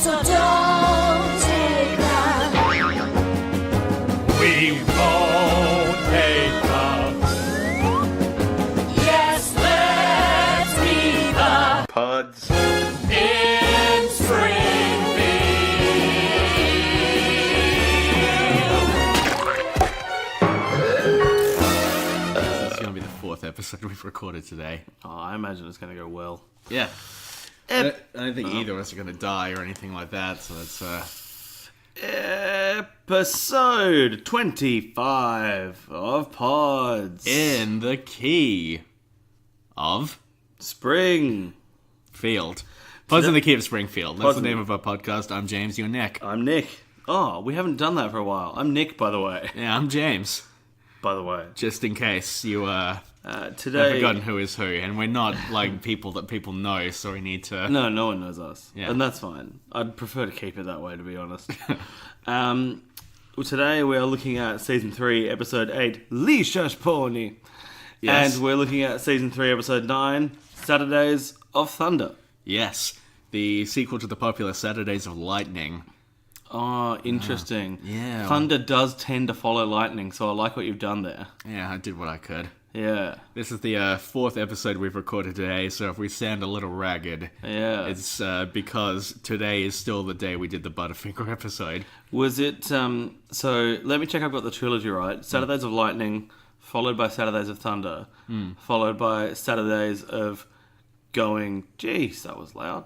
So don't take that. We won't take up. Yes, let's be the Pods. in This is going to be the fourth episode we've recorded today. Oh, I imagine it's going to go well. Yeah. I don't think either of us are going to die or anything like that, so that's, Episode 25 of Pods. in the key of Spring. Field. Pods in the key of Springfield. That's Pods the in- name of our podcast. I'm James, you're Nick. I'm Nick. Oh, we haven't done that for a while. I'm Nick, by the way. Yeah, I'm James. By the way. Just in case you have Today... forgotten who is who, and we're not like people that people know, so we need to... No, no one knows us. Yeah. And that's fine. I'd prefer to keep it that way, to be honest. Well, today we are looking at Season 3, Episode 8, Leisha's Pony. Yes. And we're looking at Season 3, Episode 9, Saturdays of Thunder. Yes, the sequel to the popular Saturdays of Lightning. Oh, interesting. yeah. Thunder does tend to follow lightning, so I like what you've done there. Yeah, I did what I could. Yeah. This is the fourth episode we've recorded today, so if we sound a little ragged, Yeah. it's because today is still the day we did the Butterfinger episode. Was it, so let me check I've got the trilogy right. Saturdays of Lightning, followed by Saturdays of Thunder, followed by Saturdays of Going, geez, that was loud.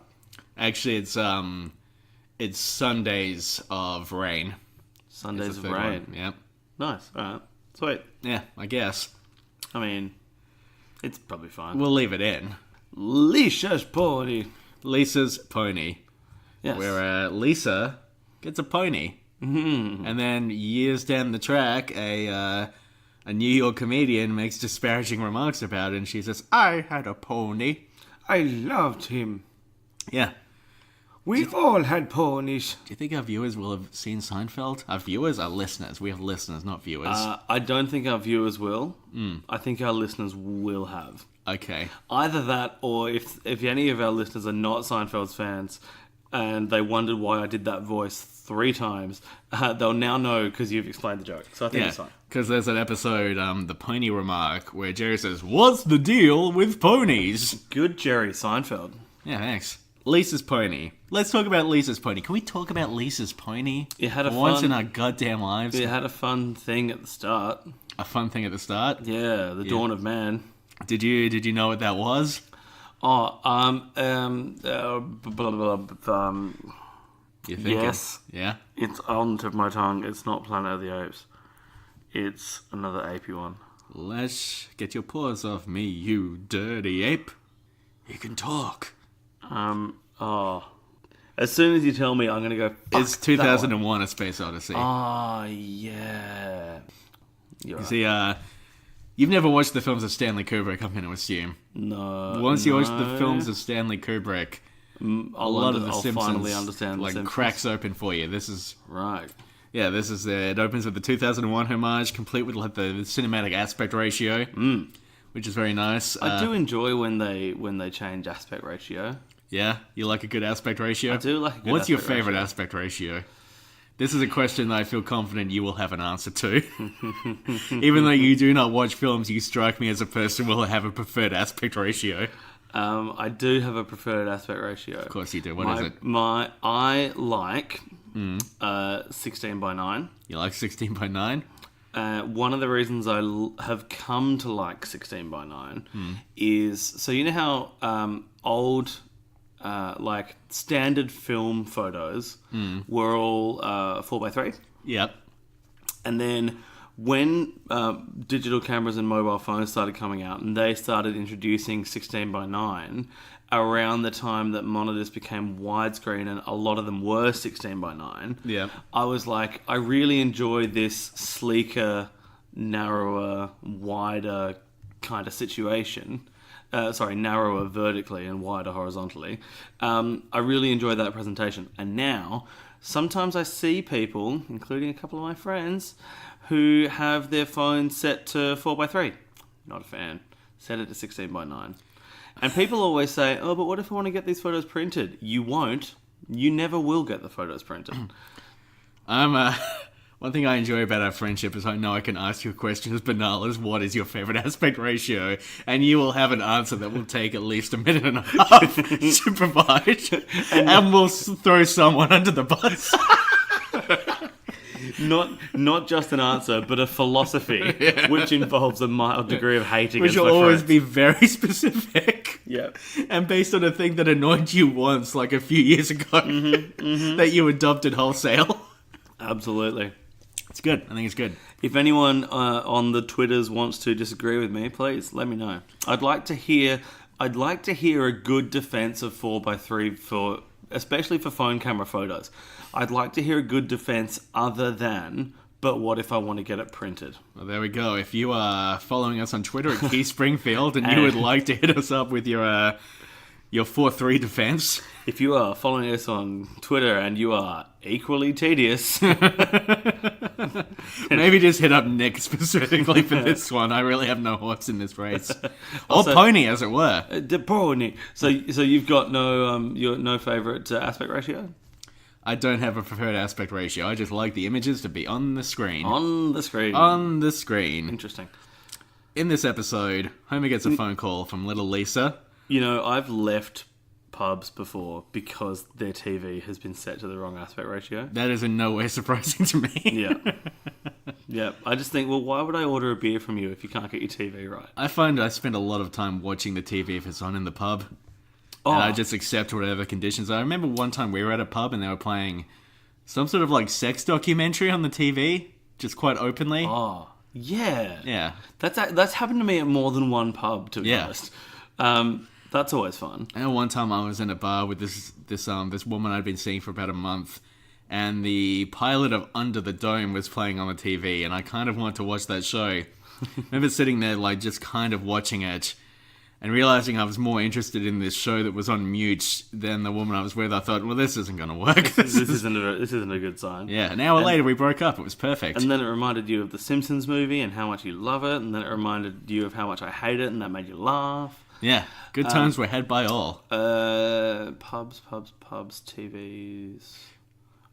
Actually, it's Sundays of Rain. It's Sundays the of third Rain. one. Yep. Nice, alright. Sweet. Yeah, I guess. I mean, it's probably fine. We'll leave it in. Leisha's Pony. Lisa's pony. Yes. Where Lisa gets a pony. Mm-hmm. And then years down the track, a New York comedian makes disparaging remarks about it, and she says, I had a pony. I loved him. Yeah. We've all had ponies. Do you think our viewers will have seen Seinfeld? Our viewers are listeners. We have listeners, not viewers. I don't think our viewers will. I think our listeners will have. Okay. Either that, or if any of our listeners are not Seinfeld's fans and they wondered why I did that voice 3 times, they'll now know because you've explained the joke. So I think Yeah, it's fine. because there's an episode, the pony remark, where Jerry says, what's the deal with ponies? Good Jerry Seinfeld. Yeah, thanks. Lisa's pony. Let's talk about Lisa's pony. Can we talk about Lisa's pony? It had a For once fun- in our goddamn lives. It had a fun thing at the start. A fun thing at the start. Yeah, the dawn of man. Did you know what that was? Oh, You think yes. Yeah? It's on the tip of my tongue. It's not Planet of the Apes. It's another apey one. Let's get your paws off me, you dirty ape. You can talk. As soon as you tell me, I'm going to go, fuck It's 2001 A Space Odyssey. Oh, yeah. You're right. See, you've never watched the films of Stanley Kubrick, I'm going to assume. No. Once you watch the films of Stanley Kubrick, a lot of The I'll Simpsons finally understand The like Simpsons. cracks open for you. This is... Right. Yeah, this is it opens with the 2001 homage, complete with like the cinematic aspect ratio, which is very nice. I do enjoy when they change aspect ratio. Yeah, you like a good aspect ratio? I do like a good What's your aspect favorite ratio. aspect ratio? This is a question that I feel confident you will have an answer to. Even though you do not watch films, you strike me as a person who will have a preferred aspect ratio. I do have a preferred aspect ratio. Of course you do. What is it? I like 16 by 9. You like 16 by 9? One of the reasons I have come to like 16 by 9 is, so you know how old like standard film photos were all 4 by 3, Yep. and then when digital cameras and mobile phones started coming out and they started introducing 16 by 9 around the time that monitors became widescreen, and a lot of them were 16 by 9, Yep. I was like, I really enjoy this sleeker, narrower, wider kind of situation. Narrower vertically and wider horizontally. I really enjoyed that presentation. And now, sometimes I see people, including a couple of my friends, who have their phones set to 4 by 3. Not a fan. Set it to 16 by 9. And people always say, oh, but what if I want to get these photos printed? You won't. You never will get the photos printed. One thing I enjoy about our friendship is I know I can ask you a question as banal as what is your favorite aspect ratio, and you will have an answer that will take at least a minute and a half to provide, and we'll throw someone under the bus. Not just an answer, but a philosophy, which involves a mild degree of hating. Which will always be very specific. Yeah. And based on a thing that annoyed you once, like a few years ago, that you adopted wholesale. Absolutely. It's good. I think it's good. If anyone on the Twitters wants to disagree with me, please let me know. I'd like to hear a good defense of 4x3 especially for phone camera photos. I'd like to hear a good defense other than, but what if I want to get it printed? Well, there we go. If you are following us on Twitter at Keith Springfield and you would like to hit us up with your 4-3 defense. If you are following us on Twitter and you are equally tedious, maybe just hit up Nick specifically for this one. I really have no horse in this race. Or Also- pony, as it were. the pony. So you've got no favorite aspect ratio I don't have a preferred aspect ratio. I just like the images to be on the screen. on the screen. On the screen. Interesting. In this episode, Homer gets a phone call from little Lisa. You know, I've left pubs before because their TV has been set to the wrong aspect ratio. That is in no way surprising to me. Yeah. Yeah. I just think, well, why would I order a beer from you if you can't get your TV right? I find I spend a lot of time watching the TV if it's on in the pub. Oh, And I just accept whatever conditions. I remember one time we were at a pub and they were playing some sort of like sex documentary on the TV, just quite openly. oh, yeah. Yeah. That's happened to me at more than one pub, to be Yeah. honest. That's always fun. I know one time I was in a bar with this woman I'd been seeing for about a month, and the pilot of Under the Dome was playing on the TV, and I kind of wanted to watch that show. I remember sitting there like just kind of watching it, and realizing I was more interested in this show that was on mute than the woman I was with. I thought, well, this isn't going to work. This isn't a good sign. Yeah, an hour later we broke up. It was perfect. And then it reminded you of the Simpsons movie and how much you love it, and then it reminded you of how much I hate it, and that made you laugh. Yeah, good times were had by all. Pubs, TVs.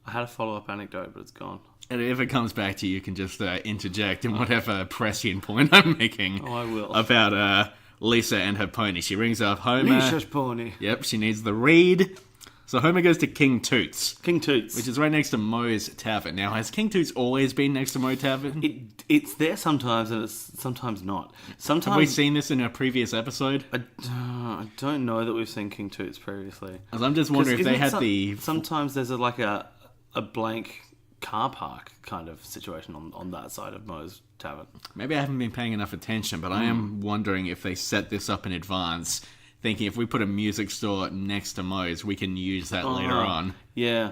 I had a follow-up anecdote, but it's gone. And if it comes back to you, you can just interject in whatever prescient point I'm making. Oh, I will. About Lisa and her pony. She rings up Homer. Lisa's pony. Yep, she needs the read. So Homer goes to King Toots, King Toots. which is right next to Moe's Tavern. Now, has King Toots always been next to Moe's Tavern? It's there sometimes, and it's sometimes not. Sometimes Have we seen this in a previous episode? I don't know that we've seen King Toots previously. 'Cause I'm just wondering if they had Sometimes there's a blank car park kind of situation on that side of Moe's Tavern. Maybe I haven't been paying enough attention, but I am wondering if they set this up in advance, thinking if we put a music store next to Moe's, we can use that later on. Yeah,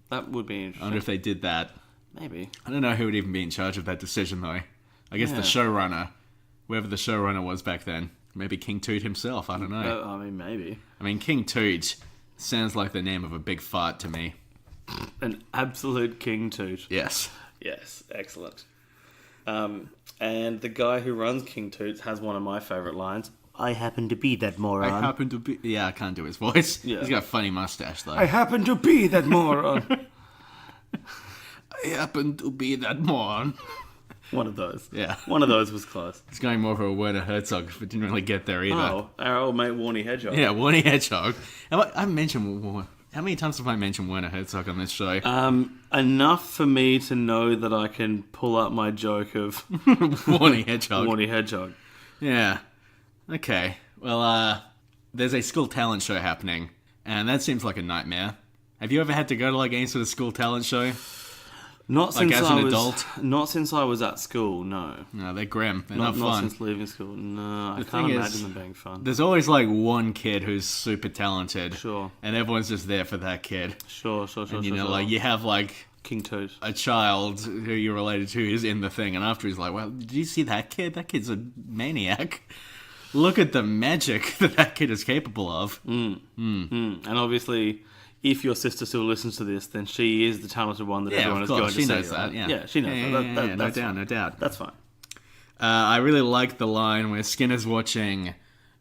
that would be I interesting. wonder if they did that. Maybe. I don't know who would even be in charge of that decision, though. I guess the Yeah. showrunner, whoever the showrunner was back then. Maybe King Toot himself, I don't know. I mean, maybe. I mean, King Toot sounds like the name of a big fart to me. An absolute King Toot. Yes. Yes, excellent. And the guy who runs King Toots has one of my favourite lines. I happen to be that moron. I happen to be... Yeah, I can't do his voice. Yeah. He's got a funny mustache, though. I happen to be that moron. I happen to be that moron. One of those. Yeah. One of those was close. It's going more for a Werner Herzog, but didn't really get there either. Oh, our old mate Warnie Hedgehog. Yeah, Warnie Hedgehog. I mentioned... How many times have I mentioned Werner Herzog on this show? Enough for me to know that I can pull up my joke of Warnie Hedgehog. Warnie Hedgehog. Yeah. Okay. Well, there's a school talent show happening, and that seems like a nightmare. Have you ever had to go to like any sort of school talent show? Not Like since as I an was adult? Not since I was at school. No, No, they're grim. They're not not fun. since leaving school. No, I The can't thing imagine is, them being fun. There's always like one kid who's super talented. Sure. And everyone's just there for that kid. Sure. And you know, like you have like King Toot. a child who you're related to is in the thing, and after he's like, well, did you see that kid? That kid's a maniac. Look at the magic that kid is capable of. And obviously, if your sister still listens to this, then she is the talented one that Yeah, everyone of is going course. to She see. knows that, right? yeah. she knows that. No doubt, no doubt. That's fine. I really like the line where Skinner's watching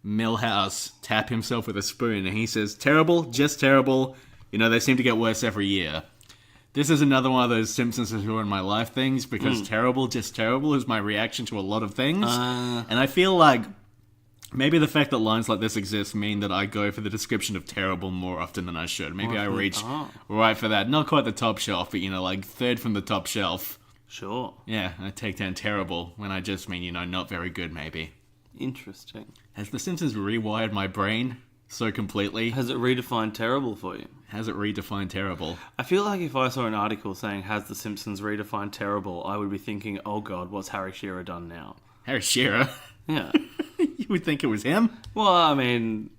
Milhouse tap himself with a spoon, and he says, terrible, just terrible, You know, they seem to get worse every year. This is another one of those Simpsons has ruined my life things because terrible, just terrible is my reaction to a lot of things. And I feel like maybe the fact that lines like this exist mean that I go for the description of terrible more often than I should. Maybe I reach right for that. Not quite the top shelf, but, you know, like third from the top shelf. Sure. Yeah, I take down terrible when I just mean, you know, not very good, maybe. Interesting. Has The Simpsons rewired my brain so completely? Has it redefined terrible for you? Has it redefined terrible? I feel like if I saw an article saying, has The Simpsons redefined terrible, I would be thinking, oh god, what's Harry Shearer done now? Harry Shearer? Yeah. You would think it was him? Well, I mean,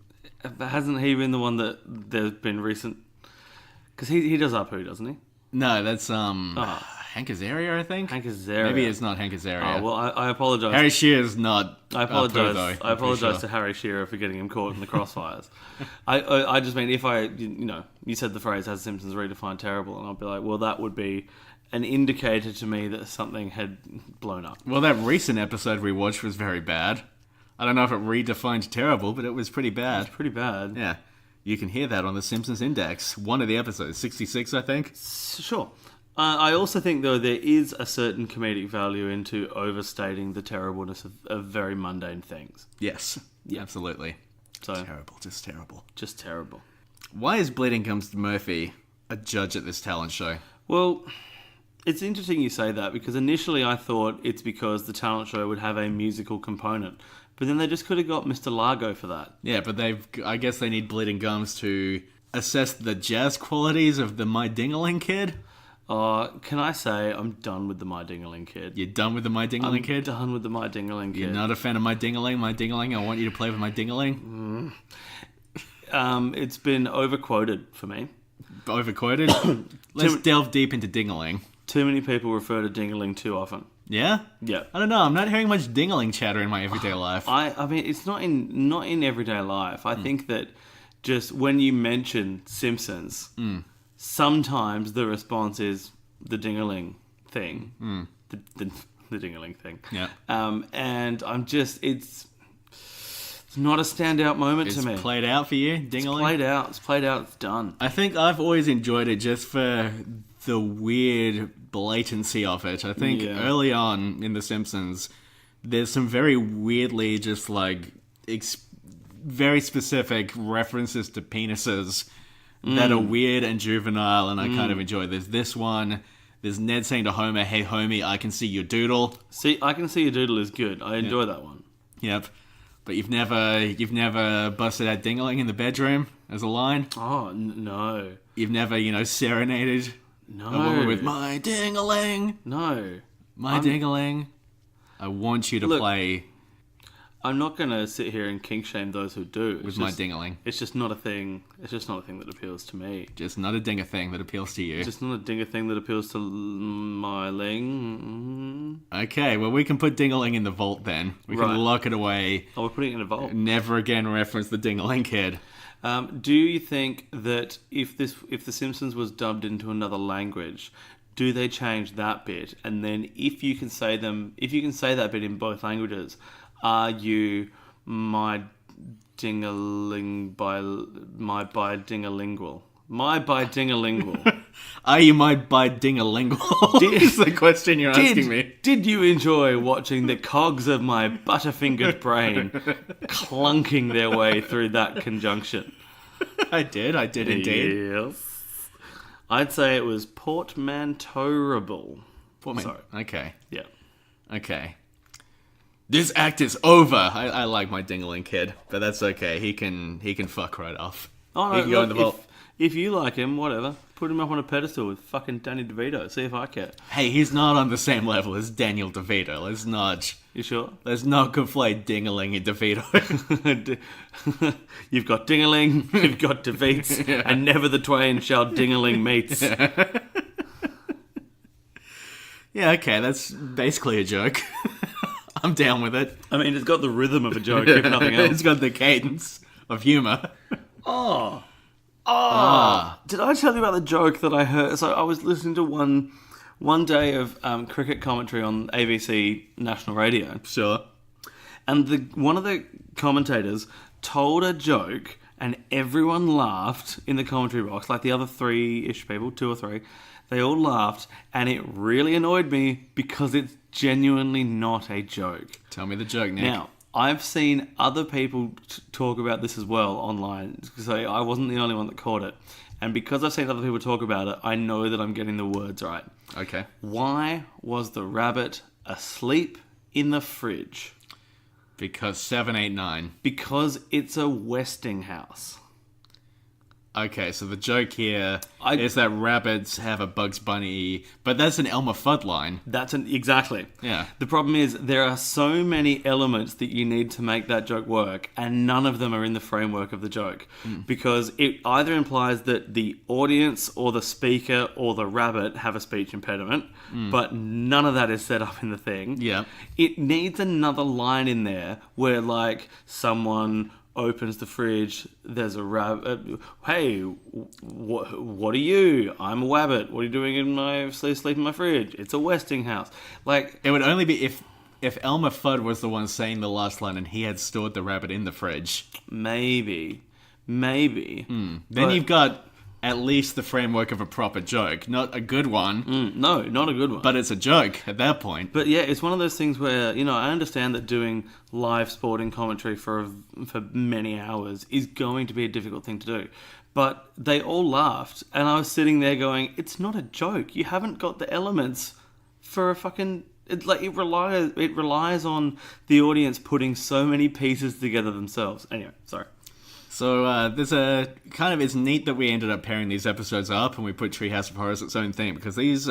hasn't he been the one that there's been recent... Because he does Apu, doesn't he? No, that's, Hank Azaria, I think? Hank Azaria. Maybe it's not Hank Azaria. Oh, well, I apologise. Harry Shearer's not I apologise. Apu, though, I apologise sure. to Harry Shearer for getting him caught in the crossfires. I just mean if you said the phrase "has Simpsons redefined terrible," and I'd be like, well, that would be an indicator to me that something had blown up. Well, that recent episode we watched was very bad. I don't know if it redefined terrible, but it was pretty bad. It's pretty bad. Yeah. You can hear that on the Simpsons Index. One of the episodes, 66, I think. Sure. I also think, though, there is a certain comedic value into overstating the terribleness of very mundane things. Yes. Absolutely. So Terrible, just terrible. just terrible. Why is Bleeding Gums Murphy a judge at this talent show? Well, it's interesting you say that because initially I thought it's because the talent show would have a musical component. But then they just could have got Mr. Largo for that. Yeah, but I guess they need Bleeding Gums to assess the jazz qualities of the My Dingaling Kid. Can I say I'm done with the My Dingaling Kid? You're done with the My Dingaling Kid? Done with the My Dingaling Kid. You're not a fan of My Dingaling? My Dingaling, I want you to play with My Dingaling? It's been overquoted for me. Overquoted? Let's delve deep into Dingaling. Too many people refer to Dingaling too often. Yeah? Yeah. I don't know, I'm not hearing much Dingaling chatter in my everyday life. I mean, it's not in everyday life. I think that just when you mention Simpsons, sometimes the response is the Dingaling thing. The Dingaling thing. Yeah. And I'm just, it's not a standout moment It's to me. played out for you, Dingaling? It's played out, it's done. I think I've always enjoyed it just for the weird blatancy of it. I think Yeah. early on in The Simpsons, there's some very weirdly just like very specific references to penises that are weird and juvenile, and I kind of enjoy. There's this one. There's Ned saying to Homer, "Hey homie, I can see your doodle." See, I can see your doodle is good. I enjoy that one. Yep. But you've never busted out Dingaling in the bedroom as a line. Oh, no. You've never, serenaded No. a woman with my Dingaling. No. My Dingaling. I want you to Look, play I'm not going to sit here and kink shame those who do. with my Dingaling. It's just not a thing. It's just not a thing that appeals to me. Just not a dinger thing that appeals to you. It's just not a dinger thing that appeals to my ling. Okay, well we can put Dingaling in the vault then. We Right. can lock it away. Oh, we're putting it in a vault. Never again reference the Dingaling Kid. Do you think that if The Simpsons was dubbed into another language, do they change that bit? And then if you can say that bit in both languages, are you my dingaling my dingalingual? My dingalingual. Are you my bi-dingalingual? Is the question you're asking me. Did you enjoy watching the cogs of my butterfingered brain clunking their way through that conjunction? I did indeed. Yes. I'd say it was portmanteauable. Sorry. Okay. Yeah. Okay. This act is over. I like my Dingaling Kid, but that's okay. He can fuck right off. Oh, no, he can go in the vault. If you like him, whatever. Put him up on a pedestal with fucking Danny DeVito. See if I care. Hey, he's not on the same level as Daniel DeVito. Let's not You conflate Dingaling and DeVito. You've got Dingaling, you've got DeVeets, and never the twain shall Dingaling meets. Yeah, okay, that's basically a joke. I'm down with it. I mean, it's got the rhythm of a joke, if nothing else. It's got the cadence of humor. Did I tell you about the joke that I heard? So I was listening to one day of cricket commentary on ABC National Radio. Sure. And one of the commentators told a joke and everyone laughed in the commentary box, like the other 3-ish people, 2 or 3, they all laughed, and it really annoyed me because it's genuinely not a joke. Tell me the joke, Nick. Now, I've seen other people talk about this as well online, so I wasn't the only one that caught it. And because I've seen other people talk about it, I know that I'm getting the words right. Okay. Why was the rabbit asleep in the fridge? Because 789. Because it's a Westinghouse. Okay, so the joke here is that rabbits have a Bugs Bunny, but that's an Elmer Fudd line. Exactly. Yeah. The problem is there are so many elements that you need to make that joke work, and none of them are in the framework of the joke. Because it either implies that the audience or the speaker or the rabbit have a speech impediment, but none of that is set up in the thing. Yeah. It needs another line in there where, like, someone opens the fridge, there's a rabbit. Hey, what are you? I'm a wabbit. What are you doing in my sleep in my fridge? It's a Westinghouse. Like, It would only be if Elmer Fudd was the one saying the last line and he had stored the rabbit in the fridge. maybe. Then But- you've got at least the framework of a proper joke. Not a good one, No, not a good one. but it's a joke at that point. But yeah, it's one of those things where, I understand that doing live sporting commentary for many hours is going to be a difficult thing to do. But they all laughed, and I was sitting there going, it's not a joke. You haven't got the elements for a fucking... It relies on the audience putting so many pieces together themselves. Anyway, sorry. So it's neat that we ended up pairing these episodes up and we put Treehouse of Horror as its own thing, because these,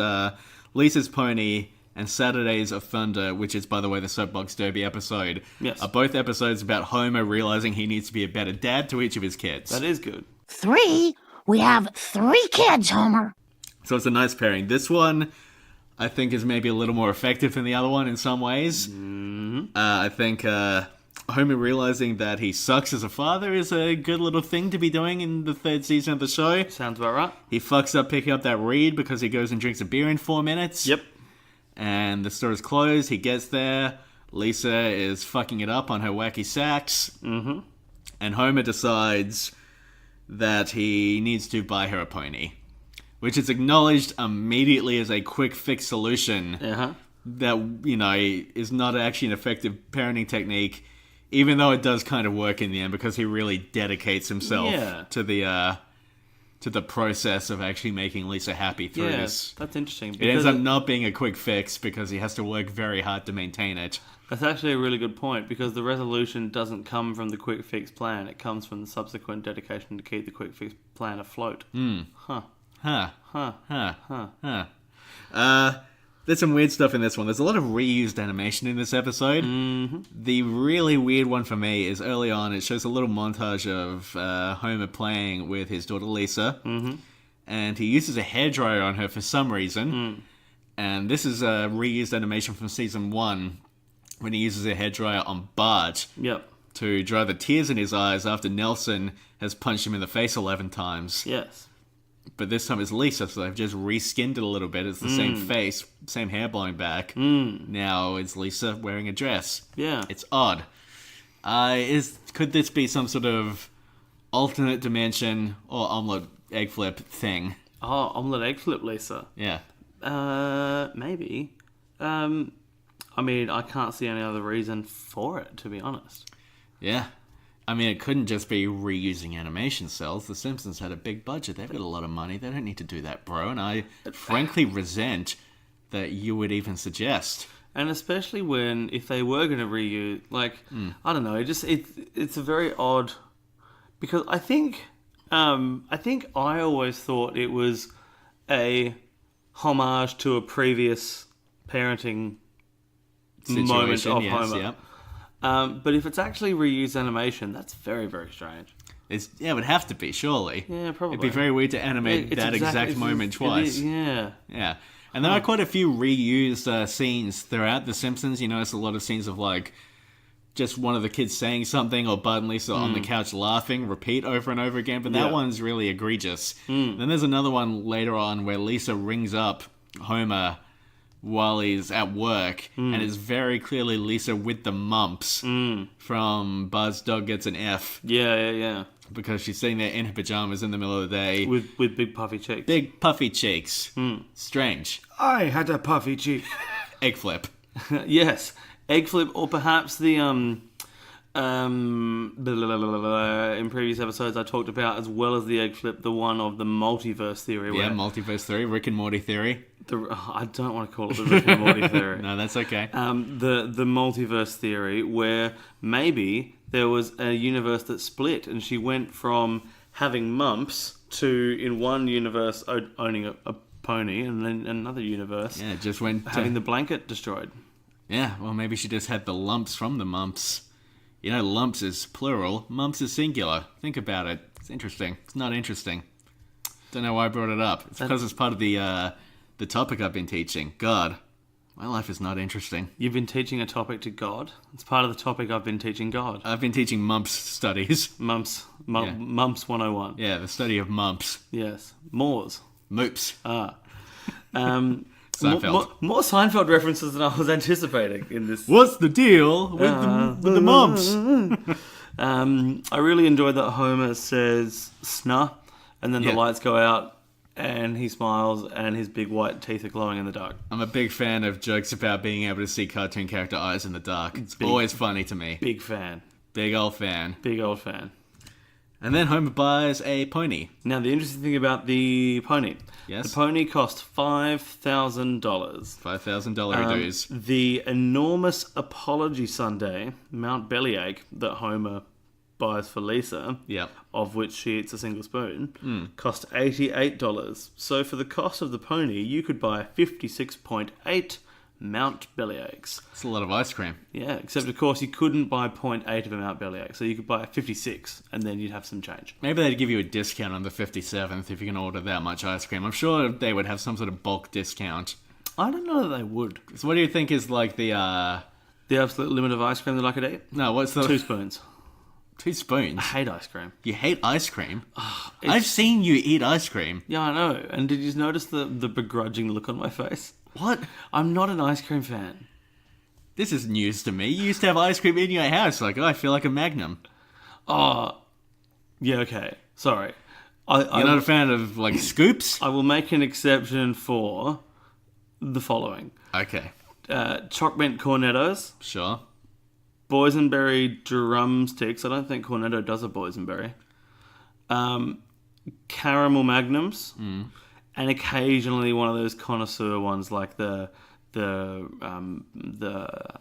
Lisa's Pony and Saturdays of Thunder, which is, by the way, the Soapbox Derby episode, Yes. are both episodes about Homer realizing he needs to be a better dad to each of his kids. That is good. 3? We have 3 kids, Homer. So it's a nice pairing. This one, I think, is maybe a little more effective than the other one in some ways. I think Homer realizing that he sucks as a father is a good little thing to be doing in the 3rd season of the show. Sounds about right. He fucks up picking up that reed because he goes and drinks a beer in 4 minutes. Yep. And the store is closed. He gets there. Lisa is fucking it up on her wacky sax. Mm-hmm. And Homer decides that he needs to buy her a pony, which is acknowledged immediately as a quick fix solution Uh-huh. that, is not actually an effective parenting technique, even though it does kind of work in the end because he really dedicates himself Yeah. to the process of actually making Lisa happy through Yeah, this. that's interesting. It ends because up not being a quick fix because he has to work very hard to maintain it. That's actually a really good point, because the resolution doesn't come from the quick fix plan. It comes from the subsequent dedication to keep the quick fix plan afloat. Huh. Huh. There's some weird stuff in this one. There's a lot of reused animation in this episode. Mm-hmm. The really weird one for me is early on, it shows a little montage of Homer playing with his daughter Lisa. Mm-hmm. And he uses a hairdryer on her for some reason. And this is a reused animation from season 1 when he uses a hairdryer on Bart Yep. to dry the tears in his eyes after Nelson has punched him in the face 11 times. Yes. But this time it's Lisa, so they've just reskinned it a little bit. It's the same face, same hair blowing back. Now it's Lisa wearing a dress. Yeah. It's odd. Could this be some sort of alternate dimension or omelette egg flip thing? Oh, omelette egg flip, Lisa. Yeah. Maybe. I mean, I can't see any other reason for it, to be honest. Yeah. I mean, it couldn't just be reusing animation cells. The Simpsons had a big budget. They've got a lot of money. They don't need to do that, bro. And I frankly resent that you would even suggest. And especially if they were going to reuse, I don't know, it's a very odd, because I think I always thought it was a homage to a previous parenting moment Situation, of yes, Homer. yep. But if it's actually reused animation, that's very, very strange. It would have to be, surely. Yeah, probably. It'd be very weird to animate It's that exact moment twice. Yeah. Yeah. And there are quite a few reused scenes throughout The Simpsons. You notice a lot of scenes of, just one of the kids saying something or Bud and Lisa on the couch laughing, repeat over and over again. But that Yeah. one's really egregious. Then there's another one later on where Lisa rings up Homer while he's at work, and it's very clearly Lisa with the mumps from Bud's Dog Gets an F. Yeah. because she's sitting there in her pajamas in the middle of the day. With big puffy cheeks. Big puffy cheeks. Strange. I had a puffy cheek. Egg flip. Yes, egg flip, or perhaps the in previous episodes I talked about, as well as the egg flip, the one of the multiverse theory. Yeah, Where multiverse theory, Rick and Morty theory. I don't want to call it the Rick and Morty theory. No, that's okay. The multiverse theory, where maybe there was a universe that split, and she went from having mumps to, in one universe, owning a pony, and then another universe, Yeah, it just went having the blanket destroyed. Yeah, well, maybe she just had the lumps from the mumps. You know, lumps is plural, mumps is singular. Think about it. It's interesting. It's not interesting. Don't know why I brought it up. It's because it's part of the topic I've been teaching. God, my life is not interesting. You've been teaching a topic to God? It's part of the topic I've been teaching God. I've been teaching mumps studies. Mumps Yeah. 101. Yeah, the study of mumps. Yes. Moors. Moops. Seinfeld. More Seinfeld references than I was anticipating in this. What's the deal with the mumps? I really enjoyed that Homer says "snuh," and then Yeah. the lights go out, and he smiles, and his big white teeth are glowing in the dark. I'm a big fan of jokes about being able to see cartoon character eyes in the dark. It's always funny to me. Big fan. Big old fan. Big old fan. And then Homer buys a pony. Now, the interesting thing about the pony. Yes? The pony cost $5,000. $5,000 dues. The enormous apology sundae, Mount Bellyache, that Homer buys for Lisa, Yep. of which she eats a single spoon, cost $88. So for the cost of the pony, you could buy 56.8 Mount Bellyaches. It's a lot of ice cream. Yeah, except of course you couldn't buy 0.8 of a Mount Bellyache, so you could buy 56, and then you'd have some change. Maybe they'd give you a discount on the 57th if you can order that much ice cream. I'm sure they would have some sort of bulk discount. I don't know that they would. So what do you think is like the, The absolute limit of ice cream that I could eat? No, what's the... 2 spoons. 2 spoons? I hate ice cream. You hate ice cream? I've seen you eat ice cream. Yeah, I know. And did you notice the begrudging look on my face? What? I'm not an ice cream fan. This is news to me. You used to have ice cream in your house. Like, oh, I feel like a Magnum. Oh, yeah, okay. Sorry. You're not a fan of, like, scoops? I will make an exception for the following. Okay, Choc mint cornettos, sure. boysenberry drumsticks. I don't think cornetto does a boysenberry. Caramel magnums, and occasionally one of those connoisseur ones like the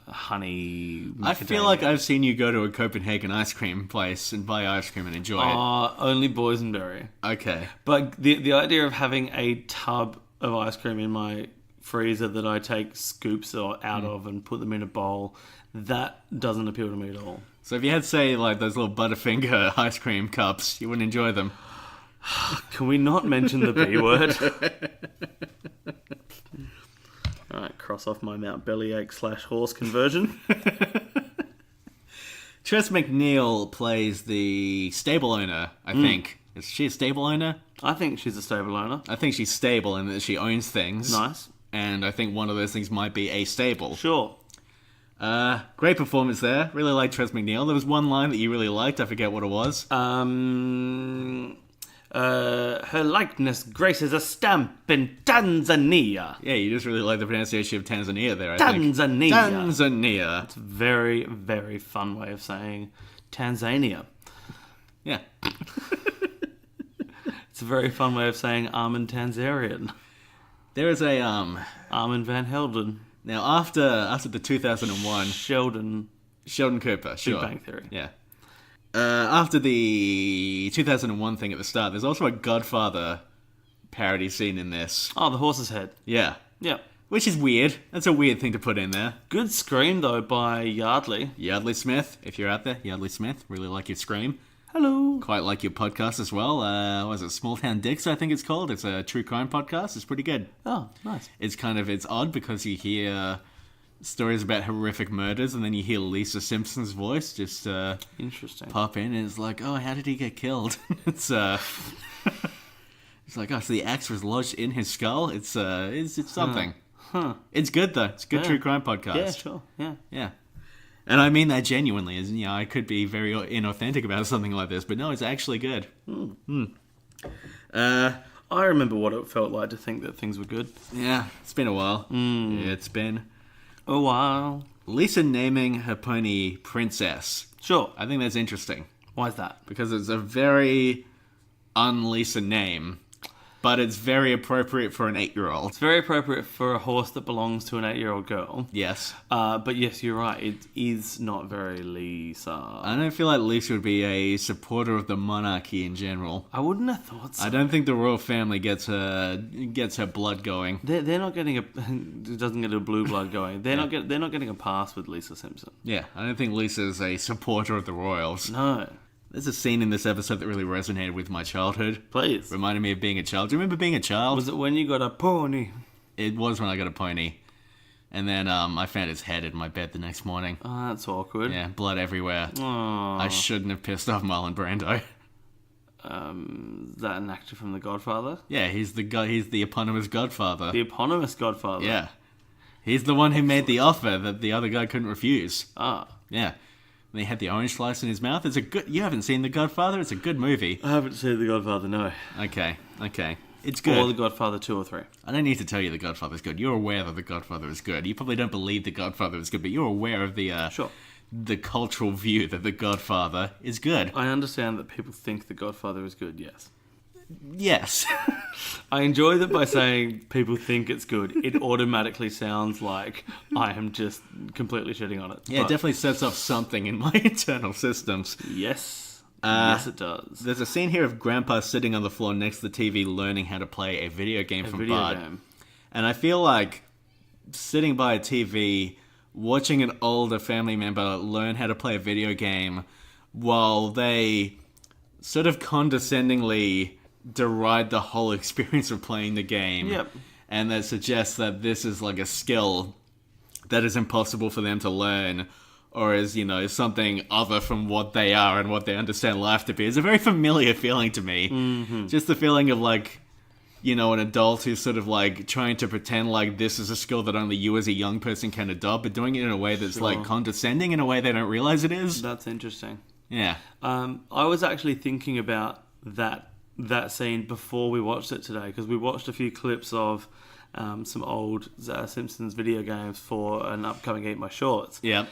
honey. I feel like I've seen you go to a Copenhagen ice cream place and buy ice cream and enjoy it. Only boysenberry. Okay. But the idea of having a tub of ice cream in my freezer that I take scoops out of and put them in a bowl, that doesn't appeal to me at all. So if you had, say, like those little Butterfinger ice cream cups, you wouldn't enjoy them. Can we not mention the B word? Alright, cross off my Mount Bellyache / horse conversion. Tress MacNeille plays the stable owner, I think. Is she a stable owner? I think she's a stable owner. I think she's stable in that she owns things. Nice. And I think one of those things might be a stable. Sure. Great performance there. Really liked Tress MacNeille. There was one line that you really liked. I forget what it was. Her likeness graces a stamp in Tanzania. Yeah, you just really like the pronunciation of Tanzania there, I think. Tanzania. Tanzania. Very, very fun way of saying Tanzania. Yeah. It's a very fun way of saying Armin Tanzarian. There is a, Armin Van Helden. now after the 2001... Sheldon Cooper, sure. Big Bang Theory. Yeah. After the 2001 thing at the start, there's also a Godfather parody scene in this. Oh, the horse's head. Yeah. Yeah. Which is weird. That's a weird thing to put in there. Good scream, though, by Yardley. Yardley Smith, if you're out there, Yardley Smith, really like your scream. Hello. Quite like your podcast as well. What is it, Small Town Dicks, I think it's called. It's a true crime podcast. It's pretty good. Oh, nice. It's odd because you hear stories about horrific murders and then you hear Lisa Simpson's voice just Interesting. pop in and it's like, oh, how did he get killed? It's it's like, oh, so the axe was lodged in his skull. It's something. Huh. It's good though. It's a good Yeah. true crime podcast. Yeah, sure. Yeah. Yeah. And I mean that genuinely, as you know, I could be very inauthentic about something like this, but no, it's actually good. I remember what it felt like to think that things were good. Yeah, it's been a while. Yeah, it's been. Oh, wow. Lisa naming her pony Princess. Sure. I think that's interesting Why is that? because it's a very un-Lisa name, but it's very appropriate for an 8-year-old. It's very appropriate for a horse that belongs to an 8-year-old girl. Yes. But yes, you're right. It is not very Lisa. I don't feel like Lisa would be a supporter of the monarchy in general. I wouldn't have thought so. I don't think the royal family gets her blood going. They're not getting a doesn't get a blue blood going. They're not getting a pass with Lisa Simpson. Yeah, I don't think Lisa's a supporter of the royals. No, There's a scene in this episode that really resonated with my childhood. please. Reminded me of being a child. Do you remember being a child? Was it when you got a pony? It was when I got a pony. And then I found his head in my bed the next morning. Oh, that's awkward. Yeah, blood everywhere. Oh, I shouldn't have pissed off Marlon Brando. is that an actor from The Godfather? Yeah, he's the guy. He's the eponymous Godfather. The eponymous Godfather. Yeah, he's the one who made the offer that the other guy couldn't refuse. Ah, Yeah, and he had the orange slice in his mouth. It's a good. You haven't seen The Godfather? It's a good movie. I haven't seen The Godfather. No. Okay, it's Or good. The Godfather 2 or 3. I don't need to tell you The Godfather's good. You're aware that The Godfather is good. You probably don't believe The Godfather is good, but you're aware of the Sure. the cultural view that The Godfather is good. I understand that people think The Godfather is good. Yes. Yes. I enjoy that by saying people think it's good. It automatically sounds like I am just completely shitting on it. Yeah, it But definitely sets off something in my internal systems. Yes. Yes, it does. There's a scene here of Grandpa sitting on the floor next to the TV learning how to play a video game from Video Bart. game. And I feel like sitting by a TV, watching an older family member learn how to play a video game while they sort of condescendingly deride the whole experience of playing the game. Yep. And that suggests that this is like a skill that is impossible for them to learn, or is, you know, something other from what they are and what they understand life to be. It's a very familiar feeling to me. Mm-hmm. Just the feeling of, like, you know, an adult who's sort of, like, trying to pretend like this is a skill that only you as a young person can adopt, but doing it in a way that's, like, condescending in a way they don't realize it is. That's interesting. Yeah. I was actually thinking about that scene before we watched it today, because we watched a few clips of some old Simpsons video games for an upcoming Eat My Shorts. Yeah.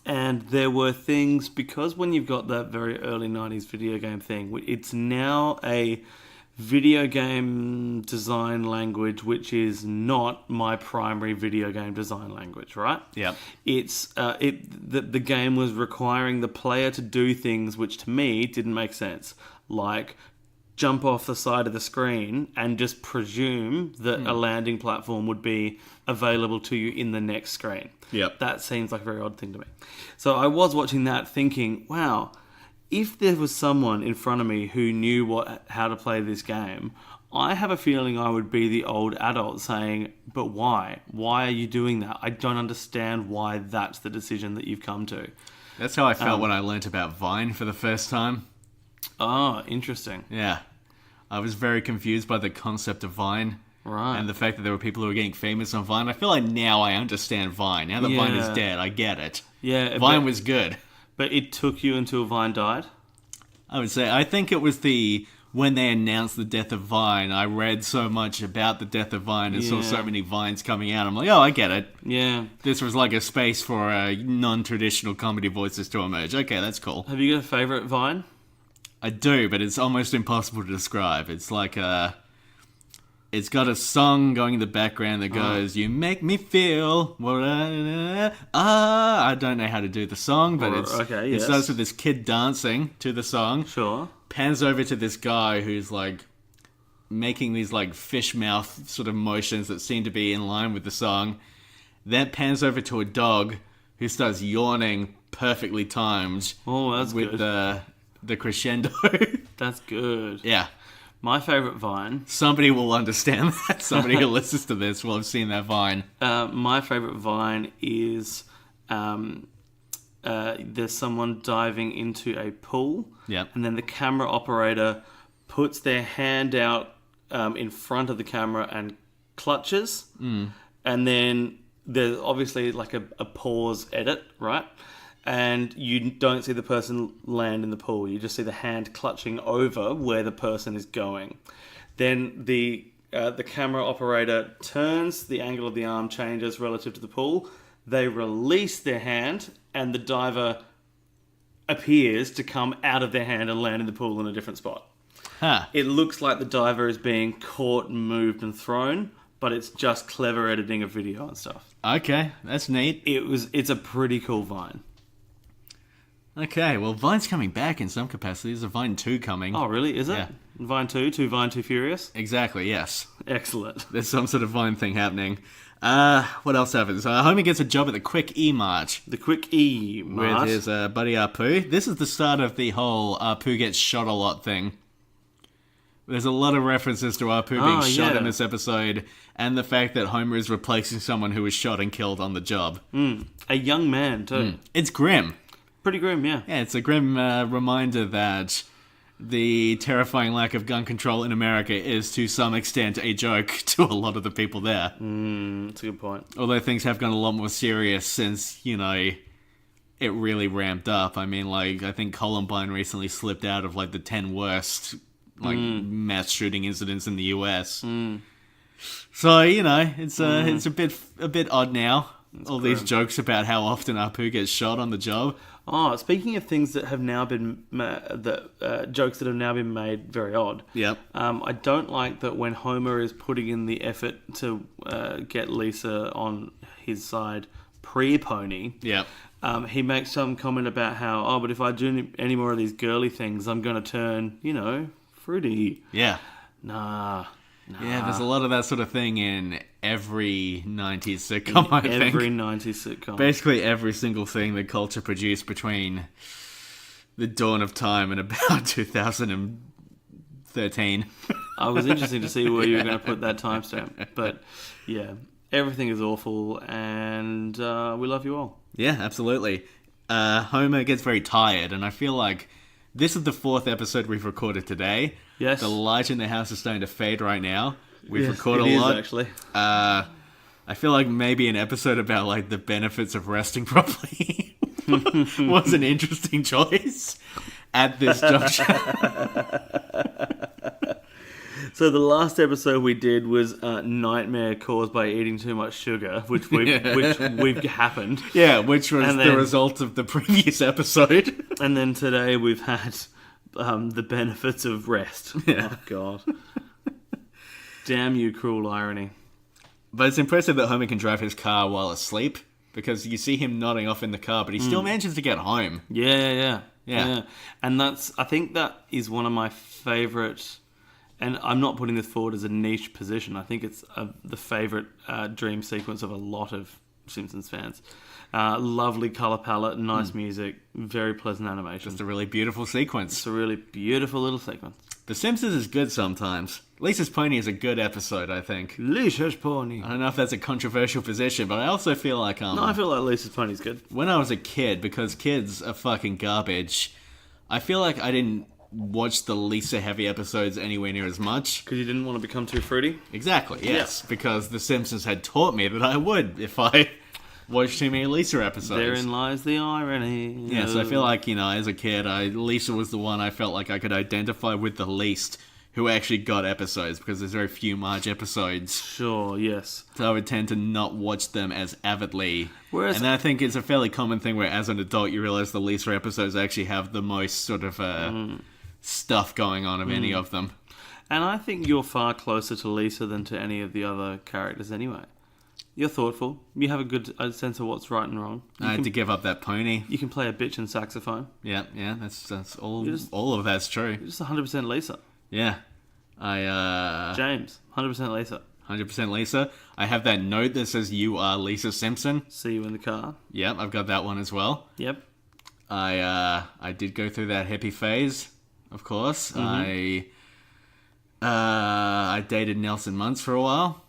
And there were things, because when you've got that very early 90s video game thing, it's now a video game design language which is not my primary video game design language, right? Yeah. It's the game was requiring the player to do things which to me didn't make sense, like jump off the side of the screen and just presume that a landing platform would be available to you in the next screen. Yep. That seems like a very odd thing to me. So I was watching that thinking, wow, if there was someone in front of me who knew how to play this game, I have a feeling I would be the old adult saying, but why? Why are you doing that? I don't understand why that's the decision that you've come to. That's how I felt when I learnt about Vine for the first time. Oh, interesting. Yeah. I was very confused by the concept of Vine. Right. And the fact that there were people who were getting famous on Vine. I feel like now I understand Vine. Now that Vine is Yeah. dead, I get it. Yeah, Vine was good. But it took you until Vine died? I would say, I think it was when they announced the death of Vine, I read so much about the death of Vine and saw so Yeah. many Vines coming out. I'm like, oh, I get it. Yeah. This was like a space for non-traditional comedy voices to emerge. Okay, that's cool. Have you got a favourite Vine? I do, but it's almost impossible to describe. It's like it's got a song going in the background that goes, "You make me feel." I don't know how to do the song, but it starts with this kid dancing to the song. Sure. Pans over to this guy who's like making these like fish mouth sort of motions that seem to be in line with the song. Then pans over to a dog who starts yawning, perfectly timed. Oh, that's with good. The crescendo. That's good. Yeah. My favourite Vine. Somebody will understand that. Somebody who listens to this will have seen that Vine. My favourite Vine is there's someone diving into a pool. Yep. And then the camera operator puts their hand out in front of the camera and clutches. Mm. And then there's obviously like a pause edit, right? and you don't see the person land in the pool. You just see the hand clutching over where the person is going. Then the camera operator turns, the angle of the arm changes relative to the pool. They release their hand, and the diver appears to come out of their hand and land in the pool in a different spot. Huh. It looks like the diver is being caught, moved, and thrown, but it's just clever editing of video and stuff. Okay, that's neat. It's a pretty cool Vine. Okay, well, Vine's coming back in some capacity. There's a Vine 2 coming. Oh, really? Is it? Yeah. Vine 2? Vine 2 Furious? Exactly, yes. Excellent. There's some sort of Vine thing happening. What else happens? Homer gets a job at the Quick E Mart The Quick E with Mart. his buddy Apu. This is the start of the whole Apu gets shot a lot thing. There's a lot of references to Apu being shot yeah. in this episode, and the fact that Homer is replacing someone who was shot and killed on the job. A young man, too. It's grim. Pretty grim, yeah. Yeah, it's a grim reminder that the terrifying lack of gun control in America is, to some extent, a joke to a lot of the people there. That's a good point. Although things have gone a lot more serious since, it really ramped up. I mean, I think Columbine recently slipped out of, the 10 worst, mass shooting incidents in the US. So, it's a bit odd now. All these jokes about how often Apu gets shot on the job. Oh, speaking of things that have now been jokes that have now been made very odd. Yep. I don't like that when Homer is putting in the effort to get Lisa on his side pre-Pony. Yep. He makes some comment about how, but if I do any more of these girly things, I'm going to turn, fruity. Yeah. Nah. Yeah, there's a lot of that sort of thing in every 90s sitcom, I think. Every 90s sitcom. Basically every single thing that culture produced between the dawn of time and about 2013. I was interested to see where you were going to put that timestamp. But, yeah, everything is awful, and we love you all. Yeah, absolutely. Homer gets very tired, and I feel like this is the 4th episode we've recorded today. Yes. The light in the house is starting to fade right now. We've Yes, recorded it a is, lot. actually. I feel like maybe an episode about the benefits of resting properly was an interesting choice at this juncture. So the last episode we did was nightmare caused by eating too much sugar, which we've happened. Yeah, which was And the then- result of the previous episode. And then today we've had the benefits of rest. Yeah. Oh, God. Damn you, cruel irony. But it's impressive that Homer can drive his car while asleep, because you see him nodding off in the car, but he still manages to get home. Yeah. Yeah. And I think that is one of my favourite, and I'm not putting this forward as a niche position, I think it's the favourite dream sequence of a lot of Simpsons fans. Lovely colour palette, nice music, very pleasant animation. It's a really beautiful sequence. It's a really beautiful little sequence. The Simpsons is good sometimes. Lisa's Pony is a good episode, I think. Lisa's Pony. I don't know if that's a controversial position, but I also feel like No, I feel like Lisa's Pony's good. when I was a kid, because kids are fucking garbage, I feel like I didn't watch the Lisa heavy episodes anywhere near as much. Because you didn't want to become too fruity? Exactly, yes, because The Simpsons had taught me that I would if I watched too many Lisa episodes. Therein lies the irony. Yeah, so I feel like, as a kid, Lisa was the one I felt like I could identify with the least who actually got episodes, because there's very few Marge episodes. Sure, yes. So I would tend to not watch them as avidly. Whereas- And then I think it's a fairly common thing where, as an adult, you realize the Lisa episodes actually have the most sort of stuff going on of any of them. And I think you're far closer to Lisa than to any of the other characters anyway. You're thoughtful. You have a good sense of what's right and wrong. I had to give up that pony. You can play a bitch and saxophone. Yeah, that's all. just- All of that's true. You're just 100% Lisa. Yeah, I James, 100% Lisa. 100% Lisa. I have that note that says "You are Lisa Simpson." See you in the car. Yep, I've got that one as well. Yep. I did go through that hippie phase, of course. I dated Nelson Muntz for a while.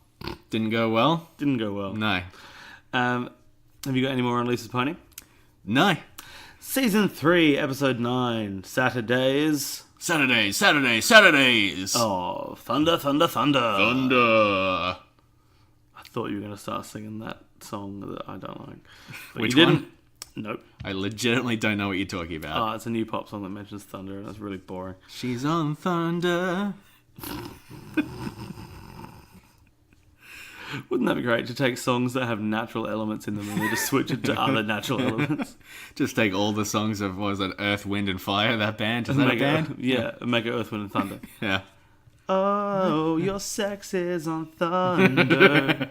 Didn't go well. Didn't go well. No. Have you got any more on Lisa's Pony? No. Season 3, Episode 9, Saturdays. Saturdays. Oh, Thunder, Thunder, Thunder. Thunder. I thought you were going to start singing that song that I don't like. But Which you one? didn't. Nope. I legitimately don't know what you're talking about. Oh, it's a new pop song that mentions thunder, and it's really boring. She's on thunder. Wouldn't that be great to take songs that have natural elements in them and then just switch it to other natural elements? Just take all the songs of, what was it, Earth, Wind and Fire, that band? Is that a band? Make it Earth, Wind and Thunder. Yeah. Oh, your sex is on thunder.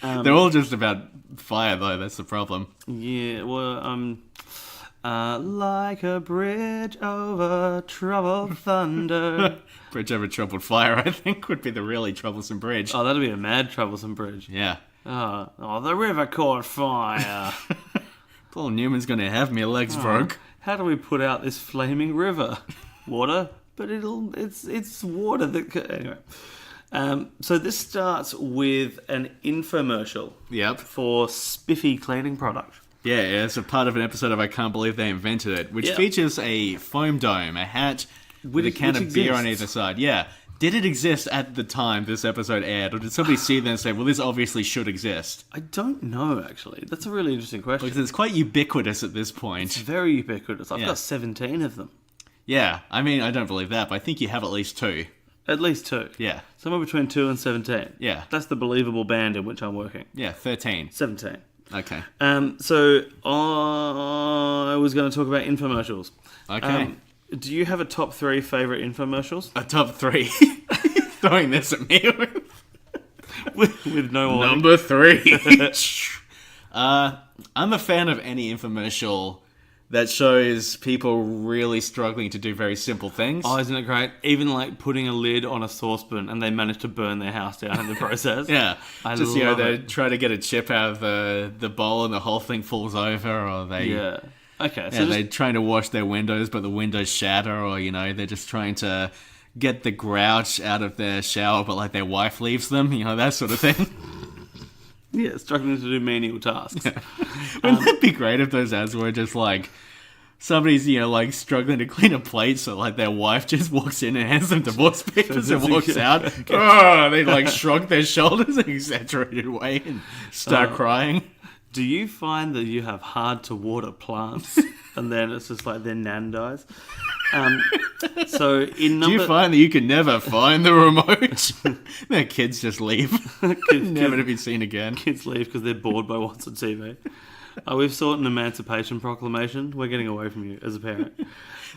They're all just about fire, though. That's the problem. Yeah, well, like a bridge over troubled thunder. Bridge over troubled fire, I think, would be the really troublesome bridge. Oh, that'd be a mad troublesome bridge. Yeah. Oh, the river caught fire. Paul Newman's gonna have me legs broke. How do we put out this flaming river? Water? But it's water that... Anyway. So this starts with an infomercial. Yep. For Spiffy cleaning product. Yeah, it's a part of an episode of I Can't Believe They Invented It, which features a foam dome, a hat with a can of beer on either side. Yeah. Did it exist at the time this episode aired, or did somebody see that and say, well, this obviously should exist? I don't know, actually. That's a really interesting question. Because it's quite ubiquitous at this point. It's very ubiquitous. I've got 17 of them. Yeah, I mean, I don't believe that, but I think you have at least 2. At least 2. Yeah. Somewhere between 2 and 17. Yeah. That's the believable band in which I'm working. Yeah, 13. 17. Okay. So I was going to talk about infomercials. Okay. Do you have a top 3 favourite infomercials? A top 3. Throwing this at me. with no warning. Number 3. I'm a fan of any infomercial that shows people really struggling to do very simple things. Oh, isn't it great? Even like putting a lid on a saucepan and they manage to burn their house down in the process. Yeah. I Just, love they it. try to get a chip out of the bowl and the whole thing falls over, or they... Yeah. Okay. Yeah, they're trying to wash their windows, but the windows shatter, or, they're just trying to get the grouch out of their shower, but, like, their wife leaves them, that sort of thing. Yeah, struggling to do menial tasks. Yeah. Wouldn't that be great if those ads were just, like, somebody's, struggling to clean a plate, so, like, their wife just walks in and hands them divorce papers and walks out. Oh, they, like, shrug their shoulders in an exaggerated way and start crying. Do you find that you have hard to water plants and then it's just like their nan dies? So in number... Do you find that you can never find the remote? Their kids just leave. Never to be seen again. Kids leave because they're bored by what's on TV. We've sought an emancipation proclamation. We're getting away from you as a parent.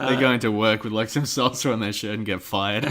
They're going to work with like some salsa on their shirt and get fired.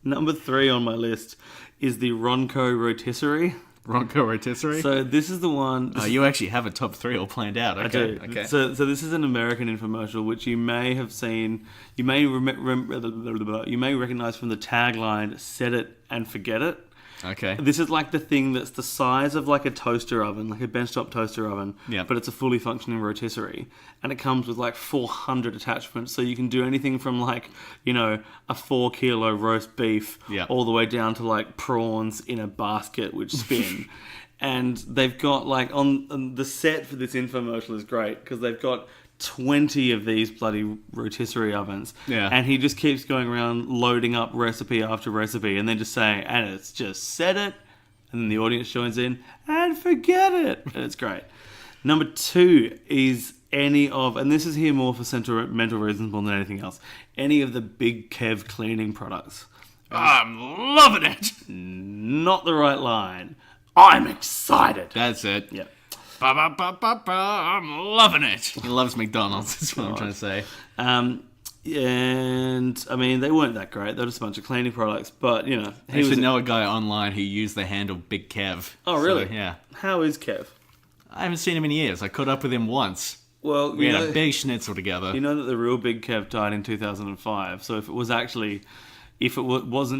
Number 3 on my list is the Ronco rotisserie. Ronco rotisserie? So this is the one... you actually have a top 3 all planned out. Okay. I do. Okay. So this is an American infomercial which you may have seen. You may you may recognize from the tagline "Set it and forget it." Okay. This is like the thing that's the size of like a toaster oven, like a benchtop toaster oven, but it's a fully functioning rotisserie. And it comes with like 400 attachments, so you can do anything from like, a 4 kilo roast beef all the way down to like prawns in a basket which spin. And they've got like, on the set for this infomercial is great, because they've got 20 of these bloody rotisserie ovens. Yeah. And he just keeps going around loading up recipe after recipe and then just saying, and it's just set it. And then the audience joins in and forget it. And it's great. Number 2 is any of, and this is here more for sentimental reasons more than anything else, any of the Big Kev cleaning products. I'm loving it. Not the right line. I'm excited. That's it. Yep. I'm loving it. He loves McDonald's. That's what I'm trying to say. And I mean, they weren't that great. They're just a bunch of cleaning products. But I should know a guy online who used the handle Big Kev. Oh, really? So, yeah. How is Kev? I haven't seen him in years. I caught up with him once. Well, we had a big schnitzel together. You know that the real Big Kev died in 2005. So if it wasn't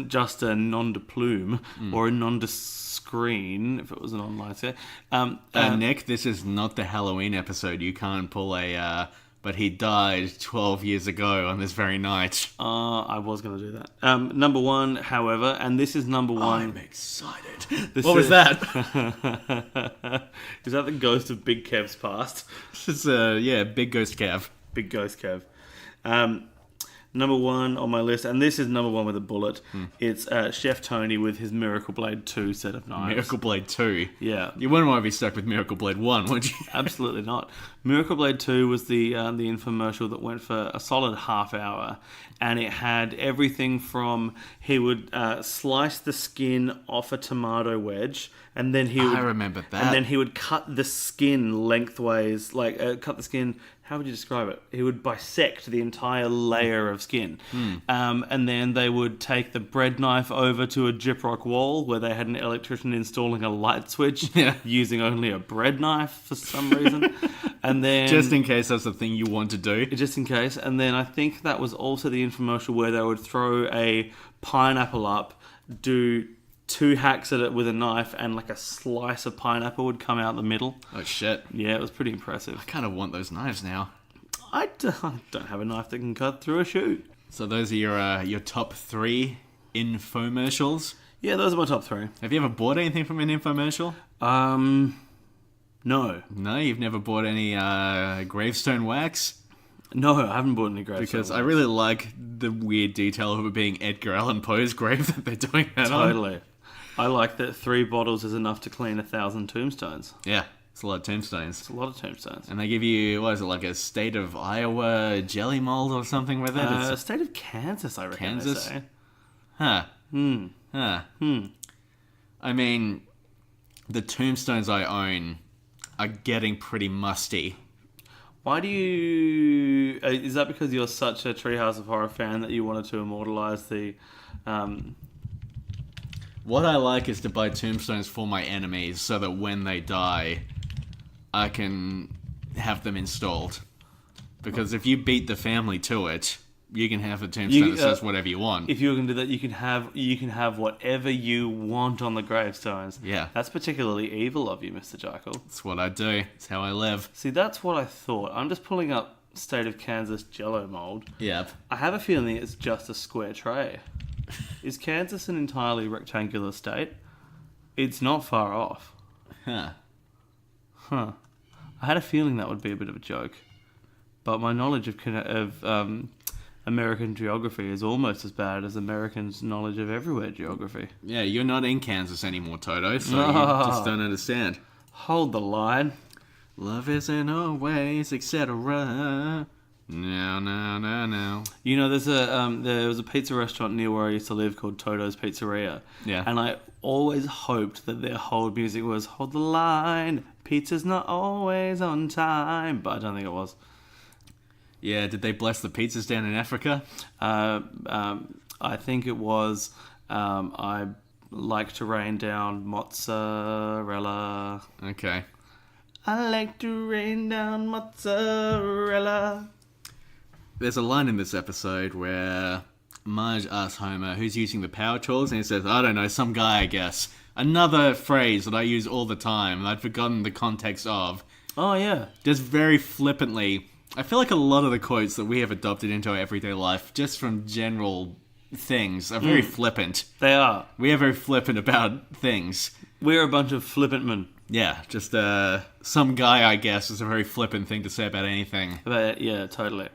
just a nom de plume or a nom de screen, if it was an online set. Nick, this is not the Halloween episode. You can't pull but he died 12 years ago on this very night. I was going to do that. Number 1, however, and this is number 1. I'm excited. What was that? Is that the ghost of Big Kev's past? This is, Big Ghost Kev. Big Ghost Kev. Number 1 on my list, and this is number 1 with a bullet. It's Chef Tony with his Miracle Blade 2 set of knives. Miracle Blade 2. Yeah. You wouldn't want to be stuck with Miracle Blade 1, would you? Absolutely not. Miracle Blade 2 was the infomercial that went for a solid half hour, and it had everything from he would slice the skin off a tomato wedge, and then he would... I remember that. And then he would cut the skin lengthways, cut the skin... How would you describe it? He would bisect the entire layer of skin. And then they would take the bread knife over to a gyprock wall where they had an electrician installing a light switch using only a bread knife for some reason. And then... Just in case that's the thing you want to do. Just in case. And then I think that was also the infomercial where they would throw a pineapple up, do 2 hacks at it with a knife, and like a slice of pineapple would come out the middle. Oh, shit. Yeah, it was pretty impressive. I kind of want those knives now. I don't have a knife that can cut through a shoe. So those are your top 3 infomercials. Yeah, those are my top 3. Have you ever bought anything from an infomercial? No. No, you've never bought any gravestone wax? No, I haven't bought any grave. Because I really like the weird detail of it being Edgar Allan Poe's grave that they're doing that on. Totally. I like that 3 bottles is enough to clean 1,000 tombstones. Yeah, it's a lot of tombstones. It's a lot of tombstones. And they give you, what is it, like a state of Iowa jelly mold or something with it? It's State of Kansas, I reckon. Kansas? They say. I mean, the tombstones I own are getting pretty musty. Why do you... is that because you're such a Treehouse of Horror fan that you wanted to immortalize the... What I like is to buy tombstones for my enemies so that when they die, I can have them installed. Because if you beat the family to it, you can have a tombstone that says whatever you want. If you were going to do that, you can have whatever you want on the gravestones. Yeah. That's particularly evil of you, Mr. Jekyll. That's what I do. It's how I live. See, that's what I thought. I'm just pulling up State of Kansas Jello mold. Yep. I have a feeling it's just a square tray. Is Kansas an entirely rectangular state? It's not far off. Huh. I had a feeling that would be a bit of a joke. But my knowledge of American geography is almost as bad as Americans' knowledge of everywhere geography. Yeah, you're not in Kansas anymore, Toto, so you just don't understand. Hold the line. Love isn't always, etc. No. You know, there was a pizza restaurant near where I used to live called Toto's Pizzeria. Yeah. And I always hoped that their whole music was "Hold the line, pizza's not always on time," but I don't think it was. Yeah, did they bless the pizzas down in Africa? I think it was. I like to rain down mozzarella. Okay. I like to rain down mozzarella. There's a line in this episode where Marge asks Homer who's using the power tools, and he says, I don't know, some guy, I guess. Another phrase that I use all the time, and I'd forgotten the context of. Oh, yeah. Just very flippantly. I feel like a lot of the quotes that we have adopted into our everyday life, just from general things, are very flippant. They are. We are very flippant about things. We're a bunch of flippant men. Yeah, just some guy, I guess, is a very flippant thing to say about anything. But, yeah, totally.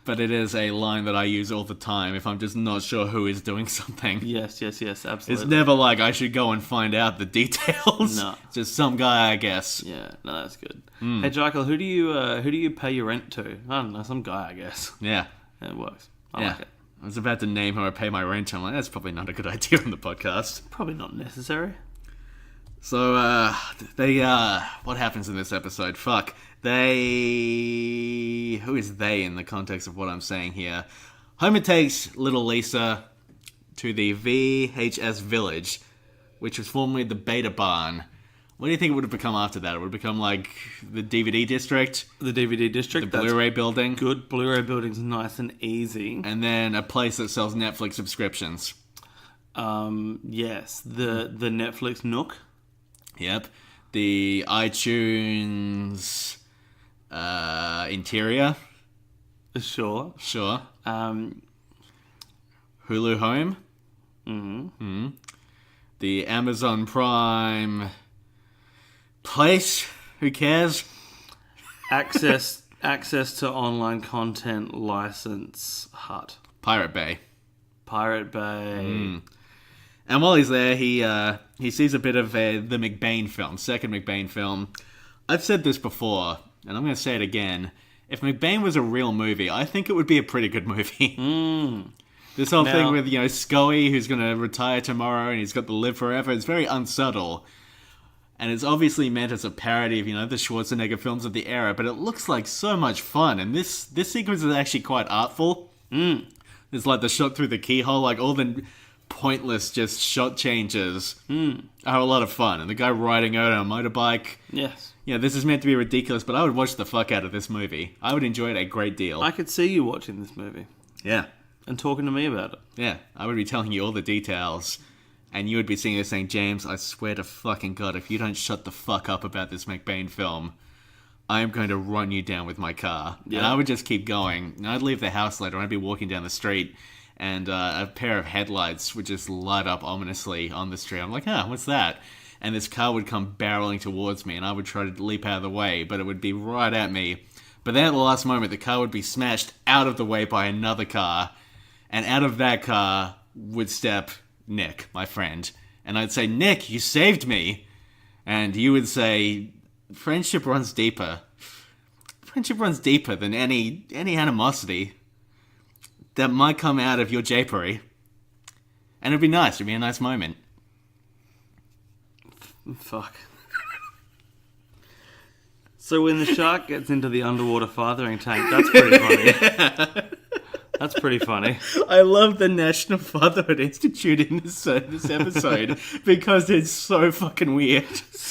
But it is a line that I use all the time if I'm just not sure who is doing something. Yes, absolutely. It's never like I should go and find out the details. No. It's just some guy, I guess. Yeah, no, that's good. Hey, Jekyll, who do you pay your rent to? I don't know, some guy, I guess. Yeah. It works. I like it. I was about to name who I pay my rent to. I'm like, that's probably not a good idea on the podcast. Probably not necessary. So, what happens in this episode? Fuck. Who is they in the context of what I'm saying here? Homer takes little Lisa to the VHS Village, which was formerly the Beta Barn. What do you think it would have become after that? It would have become like the DVD district? The DVD district. The Blu-ray building? Good. Blu-ray building's nice and easy. And then a place that sells Netflix subscriptions. Yes. The Netflix Nook. Yep. The iTunes interior. Sure. Sure. Um, Hulu Home. Mm-hmm. The Amazon Prime place. Who cares? access to online content license hut. Pirate Bay. Pirate Bay. And while he's there, he sees a bit of the McBain film, second McBain film. I've said this before, and I'm going to say it again. If McBain was a real movie, I think it would be a pretty good movie. This whole thing with, Scully, who's going to retire tomorrow, and he's got to live forever, it's very unsubtle. And it's obviously meant as a parody of, the Schwarzenegger films of the era, but it looks like so much fun. And this sequence is actually quite artful. There's like the shot through the keyhole, like all the pointless just shot changes are a lot of fun. And the guy riding out on a motorbike. Yes. This is meant to be ridiculous, but I would watch the fuck out of this movie. I would enjoy it a great deal. I could see you watching this movie. Yeah. And talking to me about it. Yeah. I would be telling you all the details. And you would be sitting there saying, James, I swear to fucking God, if you don't shut the fuck up about this McBain film, I am going to run you down with my car. Yeah. And I would just keep going. And I'd leave the house later, and I'd be walking down the street, and a pair of headlights would just light up ominously on the street. I'm like, what's that? And this car would come barreling towards me, and I would try to leap out of the way, but it would be right at me. But then at the last moment, the car would be smashed out of the way by another car, and out of that car would step Nick, my friend. And I'd say, Nick, you saved me. And you would say, friendship runs deeper. Friendship runs deeper than any animosity that might come out of your japery. And it'd be nice. It'd be a nice moment. Fuck. So when the shark gets into the underwater fathering tank, that's pretty funny. That's pretty funny. I love the National Fatherhood Institute in this episode because it's so fucking weird.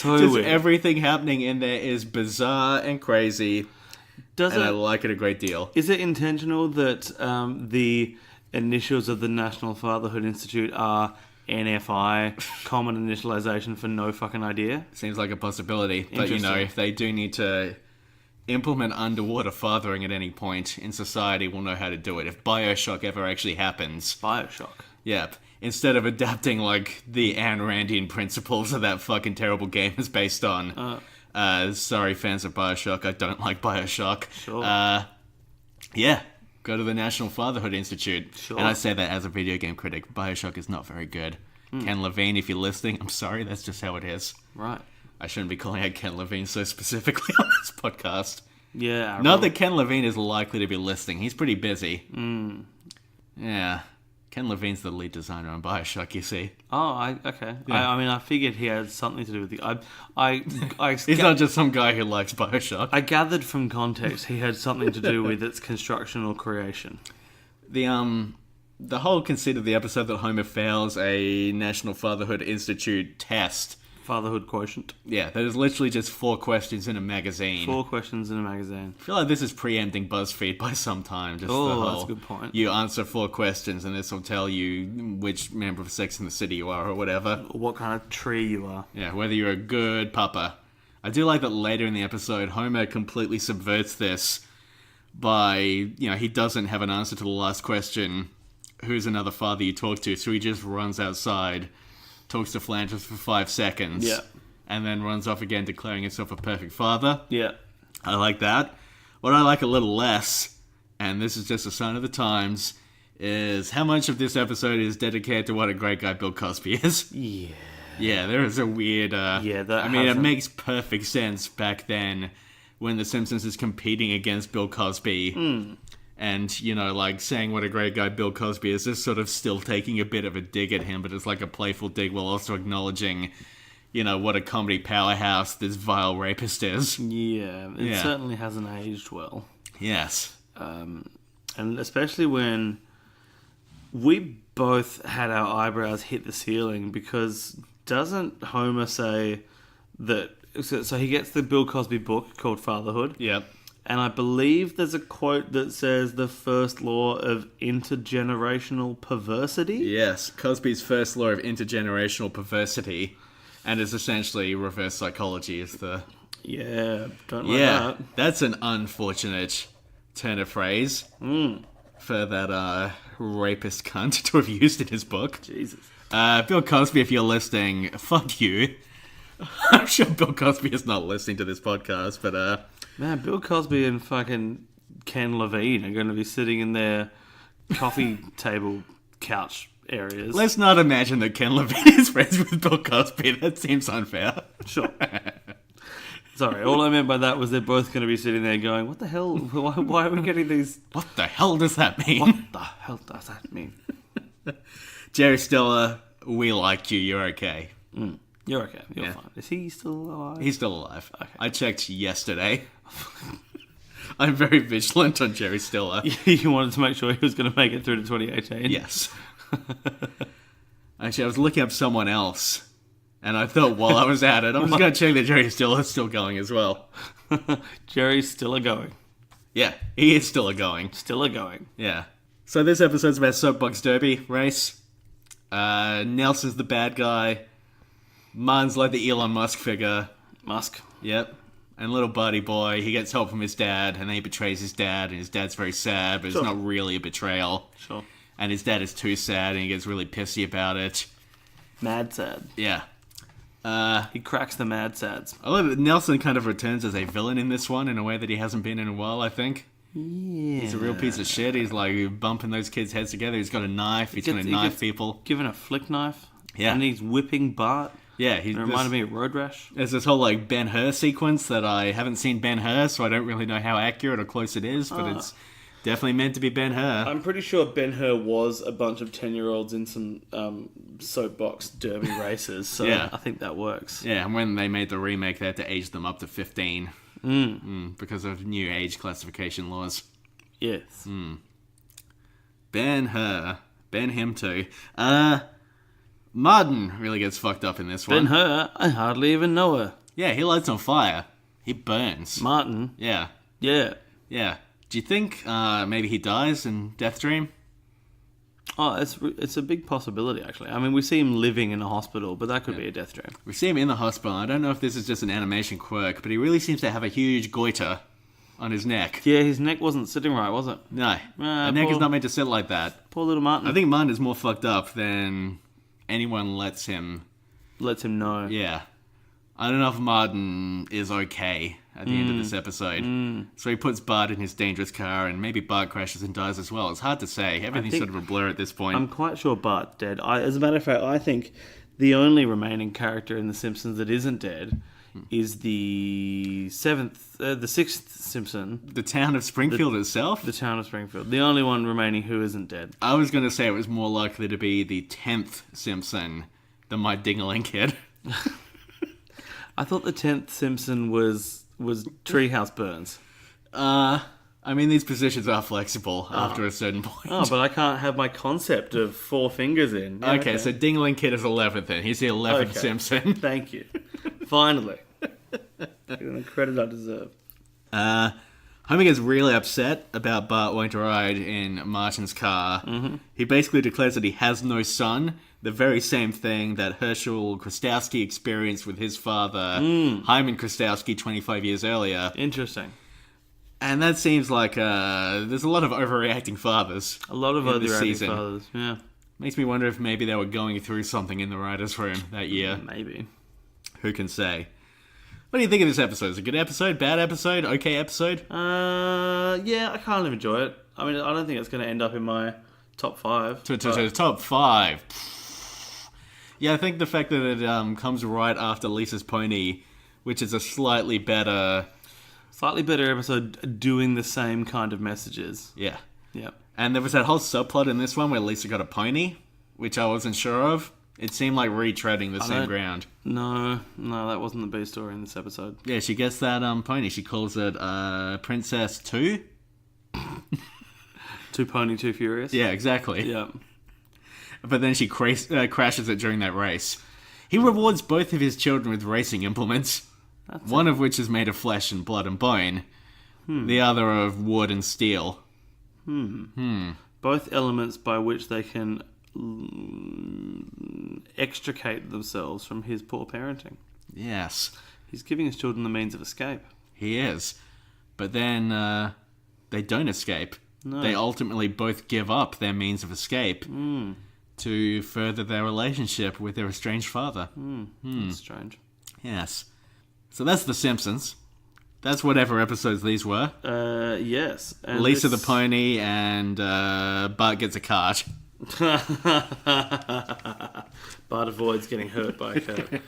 Weird. Everything happening in there is bizarre and crazy. I like it a great deal. Is it intentional that the initials of the National Fatherhood Institute are NFI, common initialization for no fucking idea? Seems like a possibility. But, if they do need to implement underwater fathering at any point in society, we'll know how to do it. If Bioshock ever actually happens. Bioshock? Yep. Instead of adapting, the Ayn Randian principles that that fucking terrible game is based on. Sorry, fans of Bioshock. I don't like Bioshock. Sure. Yeah. Go to the National Fatherhood Institute. Sure. And I say that as a video game critic. Bioshock is not very good. Ken Levine, if you're listening, I'm sorry. That's just how it is. Right. I shouldn't be calling out Ken Levine so specifically on this podcast. Yeah. Not that Ken Levine is likely to be listening. He's pretty busy. Yeah. Ken Levine's the lead designer on Bioshock, you see. Oh, okay. Yeah. I figured he had something to do with the... He's not just some guy who likes Bioshock. I gathered from context he had something to do with its construction or creation. The whole conceit of the episode that Homer fails a National Fatherhood Institute test. Fatherhood quotient. Yeah, there's literally just 4 questions in a magazine. 4 questions in a magazine. I feel like this is preempting BuzzFeed by some time. That's a good point. You answer 4 questions and this will tell you which member of Sex and the City you are or whatever. Or what kind of tree you are. Yeah, whether you're a good papa. I do like that later in the episode, Homer completely subverts this by, he doesn't have an answer to the last question, who's another father you talk to, so he just runs outside, talks to Flanders for 5 seconds, and then runs off again, declaring himself a perfect father. Yeah. I like that. What I like a little less, and this is just a sign of the times, is how much of this episode is dedicated to what a great guy Bill Cosby is. Yeah. Yeah, there is a weird... it makes perfect sense back then when The Simpsons is competing against Bill Cosby. And, saying what a great guy Bill Cosby is sort of still taking a bit of a dig at him, but it's like a playful dig while also acknowledging, what a comedy powerhouse this vile rapist is. Yeah, it certainly hasn't aged well. Yes. And especially when we both had our eyebrows hit the ceiling, because doesn't Homer say that... So he gets the Bill Cosby book called Fatherhood. Yep. And I believe there's a quote that says the first law of intergenerational perversity. Yes, Cosby's first law of intergenerational perversity, and it's essentially reverse psychology is the... Yeah, don't like that. That's an unfortunate turn of phrase for that rapist cunt to have used in his book. Jesus. Bill Cosby, if you're listening, fuck you. I'm sure Bill Cosby is not listening to this podcast, but... Man, Bill Cosby and fucking Ken Levine are going to be sitting in their coffee table couch areas. Let's not imagine that Ken Levine is friends with Bill Cosby. That seems unfair. Sure. Sorry, all I meant by that was they're both going to be sitting there going, what the hell? Why are we getting these? What the hell does that mean? What the hell does that mean? Jerry Stiller, we like you. You're okay. You're okay. You're Yeah. fine. Is he still alive? He's still alive. Okay. I checked yesterday. I'm very vigilant on Jerry Stiller. You wanted to make sure he was going to make it through to 2018? Yes. Actually, I was looking up someone else, and I thought while I was at it, I'm just going to check that Jerry Stiller's still going as well. Jerry's still a-going. Yeah, he is still going. Still a-going. Yeah. So this episode's about Soapbox Derby race. Nelson's the bad guy. Martin's like the Elon Musk figure. Musk. Yep. And little buddy boy, he gets help from his dad, and then he betrays his dad, and his dad's very sad, but Sure. it's not really a betrayal. Sure. And his dad is too sad, and he gets really pissy about it. Mad sad. Yeah. He cracks the mad sads. I love that Nelson kind of returns as a villain in this one in a way that he hasn't been in a while, I think. Yeah. He's a real piece of shit. He's like bumping those kids' heads together. He's got a knife. He's going to knife people. Given a flick knife. Yeah. And he's whipping Bart. Yeah, It reminded me of Road Rash. There's this whole like Ben-Hur sequence that I haven't seen Ben-Hur, so I don't really know how accurate or close it is, but it's definitely meant to be Ben-Hur. I'm pretty sure Ben-Hur was a bunch of 10-year-olds in some soapbox derby races, so Yeah. I think that works. Yeah, and when they made the remake, they had to age them up to 15 because of new age classification laws. Yes. Ben-Hur. Ben him too. Martin really gets fucked up in this one. Ben-Hur, I hardly even know her. Yeah, he lights on fire. He burns. Martin, Yeah, yeah. yeah. Do you think maybe he dies in Death Dream? Oh, it's a big possibility, actually. I mean, we see him living in a hospital, but that could be a death dream. We see him in the hospital. I don't know if this is just an animation quirk, but he really seems to have a huge goiter on his neck. Yeah, his neck wasn't sitting right, was it? No, a neck is not meant to sit like that. Poor little Martin. I think Martin is more fucked up than anyone lets him. Lets him know. Yeah. I don't know if Martin is okay at the end of this episode. So he puts Bart in his dangerous car, and maybe Bart crashes and dies as well. It's hard to say. Everything's think- sort of a blur at this point. I'm quite sure Bart's dead. As a matter of fact, I think the only remaining character in The Simpsons that isn't dead is the sixth Simpson, The town of Springfield itself? the town of Springfield. The only one remaining who isn't dead. I was going to say it was more likely to be the 10th Simpson than my Ding-a-ling kid. I thought the 10th Simpson was Treehouse Burns. I mean, these positions are flexible after a certain point. Oh, but I can't have my concept of four fingers in. Yeah, okay, so Ding-a-ling kid is 11th then. He's the 11th Okay. Simpson. Thank you. Finally. Getting the credit I deserve. Homer gets really upset about Bart wanting to ride in Martin's car. He basically declares that he has no son, the very same thing that Herschel Krastowski experienced with his father, Hyman Krastowski, 25 years earlier. Interesting. And that seems like there's a lot of overreacting fathers. A lot of in other this acting season. fathers. Yeah, Makes me wonder if maybe they were going through something in the writer's room that year. maybe. Who can say? What do you think of this episode? Is it a good episode? Bad episode? Okay episode? Yeah, I kind of enjoy it. I mean, I don't think it's going to end up in my top 5. To but- top 5. Yeah, I think the fact that it comes right after Lisa's Pony, which is a slightly better... Slightly better episode doing the same kind of messages. Yeah. Yeah. And there was that whole subplot in this one where Lisa got a pony, which I wasn't sure of. It seemed like retreading the same don't- ground. No, that wasn't the B story in this episode. Yeah, she gets that pony. She calls it Princess 2. Too pony, too furious. Yeah, exactly. Yeah. But then she crashes it during that race. He rewards both of his children with racing implements. One of which is made of flesh and blood and bone. The other of wood and steel. Both elements by which they can extricate themselves from his poor parenting. Yes, He's giving his children the means of escape. he is. But then they don't escape. No. They ultimately both give up their means of escape to further their relationship with their estranged father. That's strange. Yes. So that's The Simpsons. That's whatever episodes these were. Yes. And Lisa the this- pony and Bart gets a cart. Bart avoids getting hurt by a cat.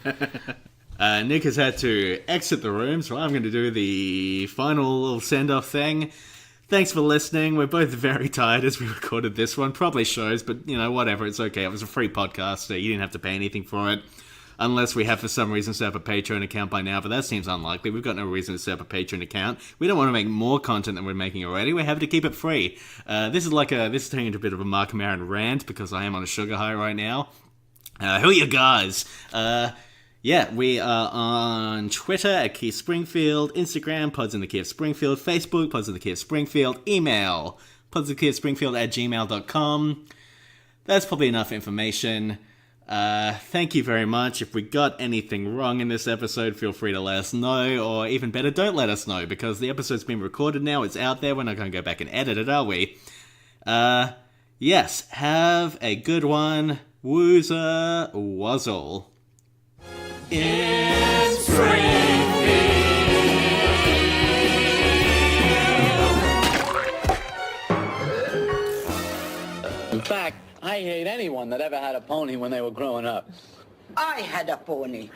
Nick has had to exit the room, so I'm going to do the final little send-off thing. Thanks for listening. We're both very tired as we recorded this one. Probably shows, but, whatever. It's okay. It was a free podcast, so you didn't have to pay anything for it. Unless we have, for some reason, set up a Patreon account by now, but that seems unlikely. We've got no reason to set up a Patreon account. We don't want to make more content than we're making already. We're happy to keep it free. This is turning into a bit of a Mark Maron rant, because I am on a sugar high right now. Who are you guys? We are on Twitter at Keith Springfield, Instagram, Pods in the Key of Springfield, Facebook, Pods in the Key of Springfield, email, podsinthekeyofspringfield@gmail.com. That's probably enough information. Thank you very much. If we got anything wrong in this episode, feel free to let us know, or even better, don't let us know, because the episode's been recorded now, it's out there, we're not going to go back and edit it, are we? Yes, have a good one. Woozer Wuzzle. In In fact, I hate anyone that ever had a pony when they were growing up. I had a pony.